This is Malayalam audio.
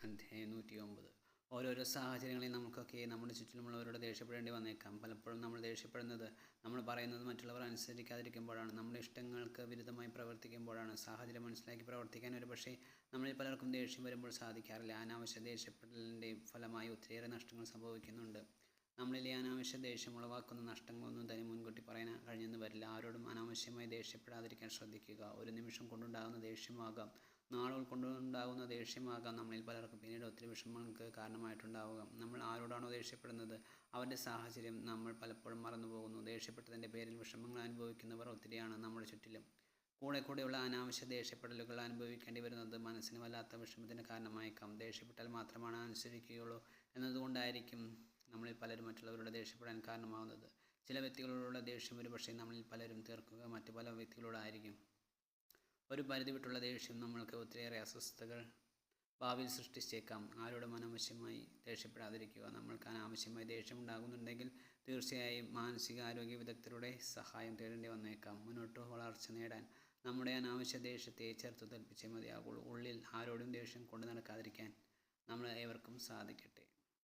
അധ്യായം 109. ഓരോരോ സാഹചര്യങ്ങളിൽ നമുക്കൊക്കെ നമ്മുടെ ചുറ്റിലുമുള്ളവരോട് ദേഷ്യപ്പെടേണ്ടി വന്നേക്കാം. പലപ്പോഴും നമ്മൾ ദേഷ്യപ്പെടുന്നത് നമ്മൾ പറയുന്നത് മറ്റുള്ളവർ അനുസരിക്കാതിരിക്കുമ്പോഴാണ്, നമ്മുടെ ഇഷ്ടങ്ങൾക്ക് വിരുദ്ധമായി പ്രവർത്തിക്കുമ്പോഴാണ്. സാഹചര്യം മനസ്സിലാക്കി പ്രവർത്തിക്കാൻ ഒരുപക്ഷേ നമ്മളിൽ പലർക്കും ദേഷ്യം വരുമ്പോൾ സാധിക്കാറില്ല. അനാവശ്യ ദേഷ്യപ്പെടലിൻ്റെ ഫലമായി ഒത്തിരിയേറെ നഷ്ടങ്ങൾ സംഭവിക്കുന്നുണ്ട്. നമ്മളിൽ ഈ അനാവശ്യ ദേഷ്യം ഉളവാക്കുന്ന നഷ്ടങ്ങളൊന്നും തന്നെ മുൻകൂട്ടി പറയാൻ കഴിഞ്ഞെന്ന് വരില്ല. ആരോടും അനാവശ്യമായി ദേഷ്യപ്പെടാതിരിക്കാൻ ശ്രദ്ധിക്കുക. ഒരു നിമിഷം കൊണ്ടുണ്ടാകുന്ന ദേഷ്യമാകാം, നാളുകൾ കൊണ്ടുണ്ടാകുന്ന ദേഷ്യമാകാം നമ്മളിൽ പലർക്കും പിന്നീട് ഒത്തിരി വിഷമങ്ങൾക്ക് കാരണമായിട്ടുണ്ടാവുക. നമ്മൾ ആരോടാണോ ദേഷ്യപ്പെടുന്നത് അവരുടെ സാഹചര്യം നമ്മൾ പലപ്പോഴും മറന്നുപോകുന്നു. ദേഷ്യപ്പെട്ടതിൻ്റെ പേരിൽ വിഷമങ്ങൾ അനുഭവിക്കുന്നവർ ഒത്തിരിയാണ് നമ്മുടെ ചുറ്റിലും. കൂടെയുള്ള അനാവശ്യ ദേഷ്യപ്പെടലുകൾ അനുഭവിക്കേണ്ടി വരുന്നത് മനസ്സിന് വല്ലാത്ത വിഷമത്തിന് കാരണമായേക്കാം. ദേഷ്യപ്പെട്ടാൽ മാത്രമാണ് അനുസരിക്കുകയുള്ളൂ എന്നതുകൊണ്ടായിരിക്കും നമ്മളിൽ പലരും മറ്റുള്ളവരോട് ദേഷ്യപ്പെടാൻ കാരണമാകുന്നത്. ചില വ്യക്തികളോടുള്ള ദേഷ്യം ഒരുപക്ഷേ നമ്മളിൽ പലരും തീർക്കുക മറ്റു പല വ്യക്തികളോടായിരിക്കും. ഒരു പരിധി വിട്ടുള്ള ദേഷ്യം നമ്മൾക്ക് ഒത്തിരിയേറെ അസ്വസ്ഥതകൾ ഭാവിയിൽ സൃഷ്ടിച്ചേക്കാം. ആരോടും അനാവശ്യമായി ദേഷ്യപ്പെടാതിരിക്കുക. നമ്മൾക്ക് അനാവശ്യമായി ദേഷ്യം ഉണ്ടാകുന്നുണ്ടെങ്കിൽ തീർച്ചയായും മാനസികാരോഗ്യ വിദഗ്ധരുടെ സഹായം തേടേണ്ടി വന്നേക്കാം. മുന്നോട്ട് വളർച്ച നേടാൻ നമ്മുടെ അനാവശ്യ ദേഷ്യത്തെ ചെറുത്തു തോൽപ്പിച്ചേ മതിയാകുള്ളൂ. ഉള്ളിൽ ആരോടും ദേഷ്യം കൊണ്ടു നടക്കാതിരിക്കാൻ നമ്മൾ ഏവർക്കും സാധിക്കട്ടെ.